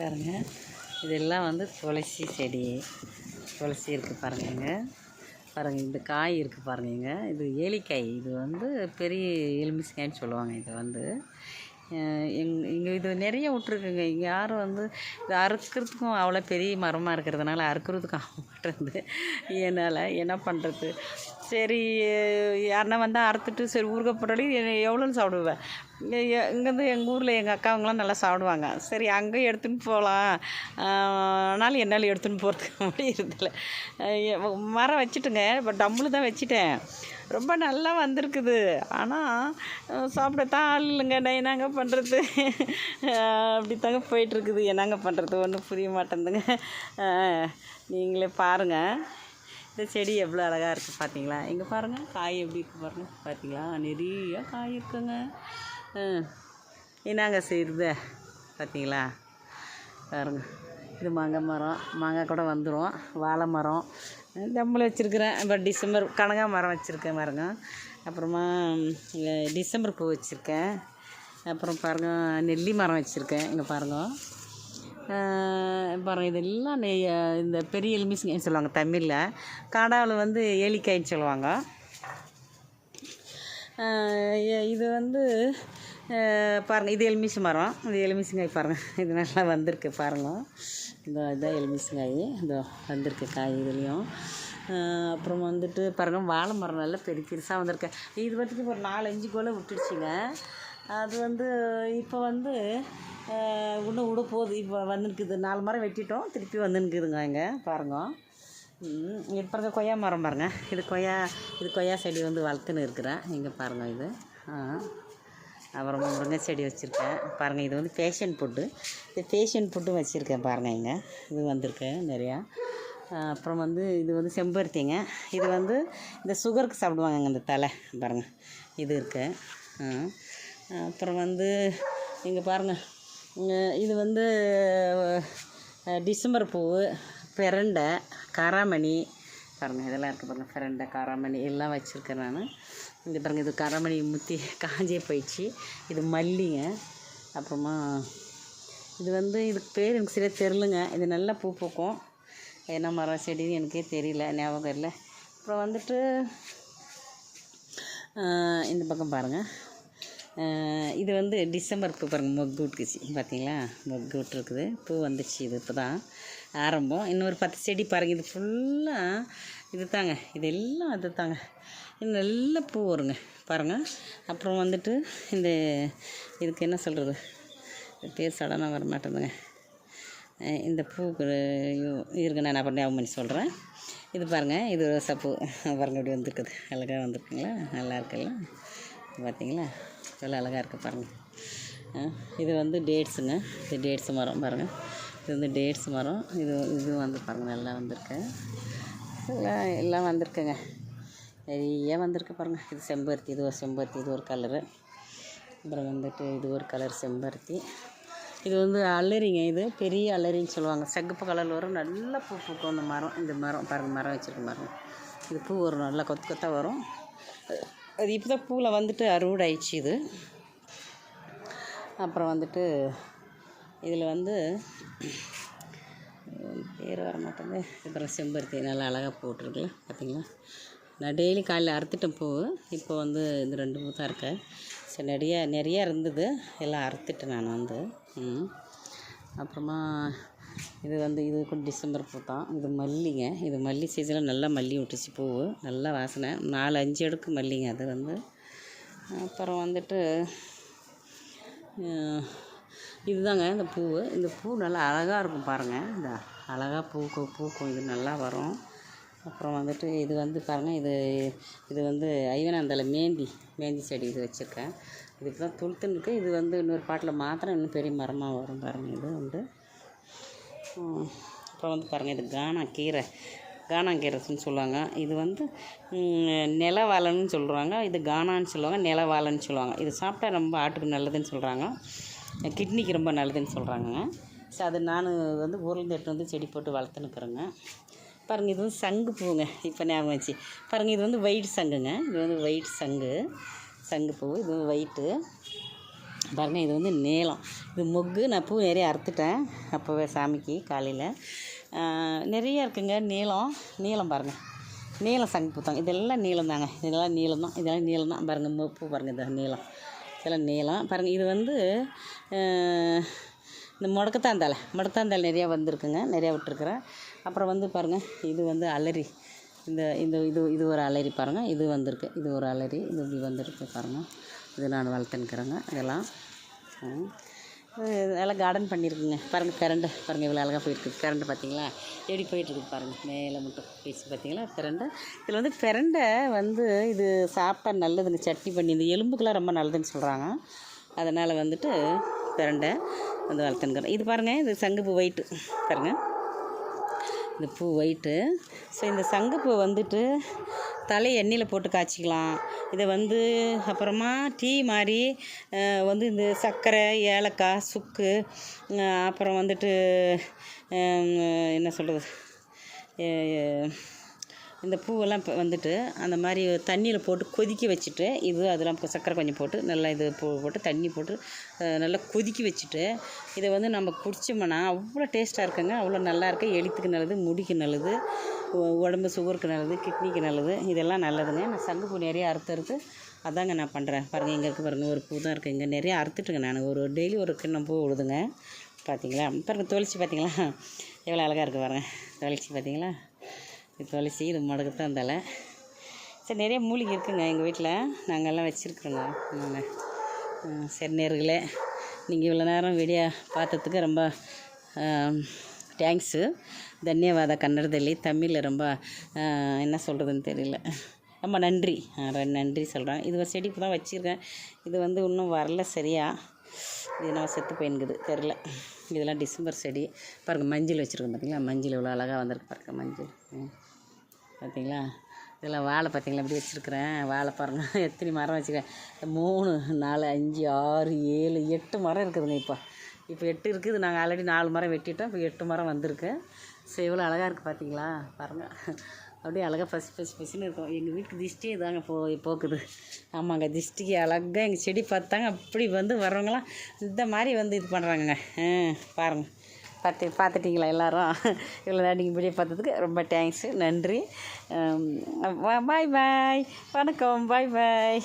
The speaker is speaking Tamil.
பாருங்க, இதெல்லாம் வந்து துளசி செடி. துளசி இருக்குது பாருங்கங்க. பாருங்கள், இந்த காய் இருக்குது பாருங்கங்க. இது ஏலிக்காய். இது வந்து பெரிய எலுமிச்சங்காய்ன்னு சொல்லுவாங்க. இது வந்து இங்கே இது நிறைய விட்ருக்குங்க. இங்கே யாரும் வந்து இது அறுக்கிறதுக்கும் அவ்வளோ பெரிய மரமாக இருக்கிறதுனால அறுக்கிறதுக்கும் ஆக மாட்டேங்குது. என்னால் என்ன பண்ணுறது? சரி, யாருன்னா வந்தால் அறுத்துட்டு சரி ஊறுகாய் போட்டாலும் எவ்வளோன்னு சாப்பிடுவேன். இங்கேருந்து எங்கள் ஊரில் எங்கள் அக்காவங்களாம் நல்லா சாப்பிடுவாங்க. சரி அங்கே எடுத்துன்னு போகலாம், ஆனாலும் என்னால் எடுத்துன்னு போகிறதுக்கு முடியறதில்ல. மரம் வச்சுட்டுங்க, இப்போ டம்முளு தான் வச்சுட்டேன். ரொம்ப நல்லா வந்திருக்குது. ஆனால் சாப்பிடத்தான் ஆள் இல்லைங்க. நான் என்னங்க பண்ணுறது? அப்படி தாங்க போயிட்டுருக்குது. என்னங்க பண்ணுறது? ஒன்றும் புரிய மாட்டேங்குதுங்க. நீங்களே பாருங்கள், இந்த செடி எவ்வளோ அழகாக இருக்குது பார்த்தீங்களா? இங்கே பாருங்கள், காய் எப்படி இருக்குது பாருங்கள். பார்த்தீங்களா? நிறைய காய் இருக்குங்க. என்னங்க செய்கிறது பார்த்தீங்களா? பாருங்கள், இது மாங்காய் மரம். மாங்காய் கூட வந்துடும். வாழை மரம் தம்பில் வச்சுருக்கிறேன். இப்போ டிசம்பர் கனகாமரம் வச்சுருக்கேன் பாருங்க. அப்புறமா டிசம்பர் பூ வச்சுருக்கேன். அப்புறம் பாருங்கள், நெல்லி மரம் வச்சுருக்கேன். இங்கே பாருங்கள் பாருங்கள், இதெல்லாம் இந்த பெரிய எலுமிச்சங்காய்ன்னு சொல்லுவாங்க தமிழில். காடாவில் வந்து ஏலிக்காய்ன்னு சொல்லுவாங்க. இது வந்து பாருங்கள், இது எலுமிச்சை மரம். இது எலுமிச்சங்காய் பாருங்கள், இது நல்லா வந்திருக்கு பாருங்கள். இதான் எலுமிச்சங்காய், இதோ வந்திருக்கு காய் இதுலேயும். அப்புறம் வந்துட்டு பாருங்கள், வாழை மரம் நல்லா பெருசாக வந்திருக்கு. இது வரைக்கும் ஒரு 4-5 கோலை விட்டுடுச்சிங்க. அது வந்து இப்போ வந்து இன்னும் விட போகுது. இப்போ வந்துருக்குது. 4 மரம் வெட்டிட்டோம், திருப்பி வந்துருக்குதுங்க. இங்கே பாருங்கள். இது பாருங்கள், கொய்யா மரம் பாருங்கள். இது கொய்யா செடி வந்து வளர்த்துன்னு இருக்கிறேன். இங்கே பாருங்கள் இது. அப்புறம் முருங்கை செடி வச்சுருக்கேன் பாருங்கள். இது வந்து பேஷன் ஃபுட்டு. இது பேஷன் ஃபுட்டும் வச்சுருக்கேன் பாருங்கள். இங்கே இது வந்திருக்கு நிறையா. அப்புறம் வந்து இது வந்து செம்பருத்திங்க. இது வந்து இந்த சுகருக்கு சாப்பிடுவாங்க இந்த தலை பாருங்கள். இது இருக்குது. அப்புறம் வந்து இங்கே பாருங்கள், இது வந்து டிசம்பர் பூ, பிரண்டை, காராமணி பாருங்கள். இதெல்லாம் இருக்குது பாருங்கள். பிரண்டை, காராமணி எல்லாம் வச்சுருக்கேன் நான். இந்த பாருங்கள், இது காராமணி முத்தி காஞ்சே போயிடுச்சு. இது மல்லிங்க. அப்புறமா இது வந்து இதுக்கு பேர் எனக்கு சரியாக தெரிலங்க. இது நல்லா பூ பூக்கும். என்ன மரம் செடின்னு எனக்கே தெரியல, ஞாபகம் இல்லை. அப்புறம் வந்துட்டு இந்த பக்கம் பாருங்கள், இது வந்து டிசம்பர் பூ பாருங்கள். மொக்கு விட்டுக்குச்சு பார்த்தீங்களா? மொக்கு விட்டுருக்குது. பூ வந்துச்சு. இது இப்போ தான் ஆரம்பம். இன்னொரு 10 செடி பாருங்கள். இது ஃபுல்லாக இது தாங்க. இது எல்லாம் அது தாங்க. இது நல்ல பூ வருங்க பாருங்கள். அப்புறம் வந்துட்டு இதுக்கு என்ன சொல்கிறது, பேர் சடனாக வர மாட்டேங்குதுங்க. இந்த பூக்கு இருக்கு, நான் அப்புறம் ஞாபகம் பண்ணி சொல்கிறேன். இது பாருங்கள், இது ரோசாப்பூ பாருங்கள். இப்படி வந்துருக்குது. அழகாக வந்துருக்குங்களா? நல்லா இருக்குல்ல? பார்த்தீங்களா? எவ்வளோ அழகாக இருக்குது பாருங்கள். இது வந்து டேட்ஸுங்க. இது டேட்ஸ் மரம் பாருங்கள். இது வந்து டேட்ஸ் மரம். இது வந்து பாருங்கள், நல்லா வந்திருக்கு. எல்லாம் வந்திருக்குங்க, நிறைய வந்திருக்கு பாருங்கள். இது செம்பருத்தி. இது ஒரு செம்பருத்தி. இது ஒரு கலரு. அப்புறம் வந்துட்டு இது ஒரு கலர் செம்பருத்தி. இது வந்து அலரிங்க. இது பெரிய அலரின்னு சொல்லுவாங்க. சிகப்பு கலரில் வரும். நல்லா பூ பூக்கும் அந்த மரம். இந்த மரம் பாருங்கள், மரம் வச்சுருக்க மரம். இது பூ வரும், நல்லா கொத்தாக வரும். அது இப்போ தான் பூவில் வந்துட்டு அறுவடை ஆயிடுச்சு இது. அப்புறம் வந்துட்டு இதில் வந்து பேர் வர மாட்டேங்குது. அப்புறம் செம்பருத்தி நல்லா அழகாக போட்டிருக்குல்ல பார்த்தீங்களா? நான் டெய்லி காலையில் அறுத்துட்டேன் பூ. இப்போ வந்து இந்த 2 பூ தான் இருக்கேன். சரி, நிறையா இருந்தது, எல்லாம் அறுத்துட்டேன் நான் வந்து. அப்புறமா இது வந்து இது கூட டிசம்பர் பூ தான். இது மல்லிங்க. இது மல்லி சீசனில் நல்லா மல்லி விட்டுச்சு பூ, நல்லா வாசனை. 4-5 அடுக்கு மல்லிங்க அது வந்து. அப்புறம் வந்துட்டு இதுதாங்க இந்த பூ. இந்த பூ நல்லா அழகாக இருக்கும் பாருங்கள். இந்த அழகாக பூக்கும். இது நல்லா வரும். அப்புறம் வந்துட்டு இது வந்து பாருங்கள், இது வந்து ஐவனாந்தலை மேந்தி செடி. இது வச்சுருக்கேன். இது இப்போ தான் துளுத்துன்னு இருக்குது. இது வந்து இன்னொரு பாட்டில் மாத்திரம் இன்னும் பெரிய மரமாக வரும் பாருங்கள். இது வந்து அப்புறம் வந்து பாருங்கள், இது கானாங்கீரைன்னு சொல்லுவாங்க. இது வந்து நிலவாழைன்னு சொல்லுவாங்க. இது கானான்னு சொல்லுவாங்க, நிலவாழைன்னு சொல்லுவாங்க. இது சாப்பிட்டா ரொம்ப ஆட்டுக்கு நல்லதுன்னு சொல்கிறாங்க, கிட்னிக்கு ரொம்ப நல்லதுன்னு சொல்கிறாங்க. ஸோ அது நான் வந்து ஊர்லேருந்து எடுத்து வந்து செடி போட்டு வளர்த்துன்னுக்குறேங்க. பாருங்கள், இது வந்து சங்கு பூங்க. இப்போ ஞாபகம் வச்சு பாருங்கள், இது வந்து ஒயிட் சங்குங்க. இது வந்து ஒயிட் சங்கு பூ. இது வந்து ஒயிட்டு. பாருங்கள் இது வந்து நீளம். இது மொக்கு. நான் பூ நிறைய அறுத்துட்டேன் அப்போவே சாமிக்கு காலையில். நிறைய இருக்குங்க நீளம் பாருங்கள். நீளம் சங்குப்பூ தாங்க. இதெல்லாம் நீளம் தாங்க. இதெல்லாம் நீளம் தான். இதெல்லாம் நீளம் தான் பாருங்கள். பூ பாருங்கள். இது நீளம். இதெல்லாம் நீளம் பாருங்கள். இது வந்து இந்த முடக்கத்தாந்தாழை நிறையா வந்திருக்குங்க. நிறையா விட்டுருக்குறேன். அப்புறம் வந்து பாருங்கள் இது வந்து அலரி. இந்த இந்த இது இது ஒரு அலரி பாருங்கள். இது வந்திருக்கு. இது ஒரு அலரி. இது இப்படி வந்திருக்கு பாருங்கள். இது நான் வளர்த்துன்னுக்குறேங்க. இதெல்லாம் நல்லா கார்டன் பண்ணியிருக்குங்க. பாருங்கள் பிரண்டை பாருங்கள் இவ்வளோ அழகாக போயிருக்குது. பிரண்டை பார்த்தீங்களா எப்படி போயிட்டுருக்கு பாருங்கள். மேலே மட்டும் பீஸ் பார்த்தீங்களா பிரண்டை. இதில் வந்து பிரண்டை வந்து இது சாப்பிட்டா நல்லதுங்க. சட்னி பண்ணி இந்த எலும்புக்கெல்லாம் ரொம்ப நல்லதுன்னு சொல்கிறாங்க. அதனால் வந்துட்டு பிரண்டை வந்து வளர்த்துன்னுக்குறேன். இது பாருங்கள். இது சங்குப்பூ ஒயிட்டு பாருங்கள். இந்த பூ ஒயிட்டு. ஸோ இந்த சங்குப்பூ வந்துட்டு தலை எண்ணெயில் போட்டு காய்ச்சிக்கலாம். இதை வந்து அப்புறமா டீ மாதிரி வந்து இந்த சர்க்கரை, ஏலக்காய், சுக்கு, அப்புறம் வந்துட்டு என்ன சொல்கிறது, இந்த பூவெல்லாம் இப்போ வந்துட்டு அந்த மாதிரி தண்ணியில் போட்டு கொதிக்க வச்சுட்டு இது அதெல்லாம் சர்க்கரை கொஞ்சம் போட்டு நல்லா இது போட்டு தண்ணி போட்டு நல்லா கொதிக்க வச்சுட்டு இதை வந்து நம்ம குடித்தோம்னா அவ்வளோ டேஸ்ட்டாக இருக்குங்க. அவ்வளோ நல்லாயிருக்கு. எழுத்துக்கு நல்லது, முடிக்கு நல்லது, உடம்பு சுகருக்கு நல்லது, கிட்னிக்கு நல்லது. இதெல்லாம் நல்லதுங்க. நான் சங்குப்பூ நிறைய அறுத்து அதாங்க நான் பண்ணுறேன். பாருங்கள் இங்கே இருக்குது பாருங்கள். ஒரு பூ தான் இருக்குது. இங்கே நிறைய அறுத்துட்டுங்க. நான் ஒரு டெய்லி ஒரு கிண்ணம் பூ விடுதுங்க. பார்த்தீங்களா பாருங்கள். துளசி பார்த்தீங்களா எவ்வளோ அழகாக இருக்குது பாருங்கள். துளசி பார்த்தீங்களா. இது துளசி. இது முடக்கத்தாந்தழை. சரி நிறைய மூலிகை இருக்குதுங்க எங்கள் வீட்டில். நாங்கள்லாம் வச்சுருக்குறோங்க. சரி நேர்களே, நீங்கள் இவ்வளோ நேரம் வீடியோ பார்த்ததுக்கு ரொம்ப தேங்க்ஸு. தன்யவாத கன்னடದಲ್ಲಿ தமிழில் ரொம்ப என்ன சொல்கிறதுன்னு தெரியல. ரொம்ப நன்றி. நன்றி சொல்கிறேன். இது ஒரு செடி இப்போ தான் வச்சுருக்கேன். இது வந்து இன்னும் வரல சரியா. இது நம்ம செத்து போயிருக்குது தெரில. இதெல்லாம் டிசம்பர் செடி. பாருங்கள் மஞ்சள் வச்சுருக்கோம் பார்த்தீங்களா. மஞ்சள் இவ்வளோ அழகாக வந்திருக்கு பாருங்கள். மஞ்சள் பார்த்தீங்களா. இதெல்லாம் வாழை பார்த்தீங்களா எப்படி வச்சுருக்குறேன். வாழை பாருங்கள் எத்தனை மரம் வச்சுருக்கேன். 3 4 5 6 7 8 மரம் இருக்குதுங்க. இப்போ 8 இருக்குது. நாங்கள் ஆல்ரெடி 4 மரம் வெட்டிட்டோம். இப்போ 8 மரம் வந்திருக்கு. ஸோ எவ்வளோ அழகாக இருக்குது பார்த்தீங்களா. பாருங்கள் அப்படியே அழகாக பசின்னு இருக்கும். எங்கள் வீட்டுக்கு திஷ்டியே தாங்க போக்குது. ஆமாங்க திஷ்டிக்கு அழகாக எங்கள் செடி பார்த்தாங்க அப்படி வந்து வர்றவங்களாம் இந்த மாதிரி வந்து இது பண்ணுறாங்கங்க. பாருங்கள் பார்த்துட்டிங்களா எல்லோரும். இவ்வளோ நேரம் நீங்கள் வீடியோ பார்த்ததுக்கு ரொம்ப தேங்க்ஸு. நன்றி. பாய் பாய். வணக்கம். பாய் பாய்.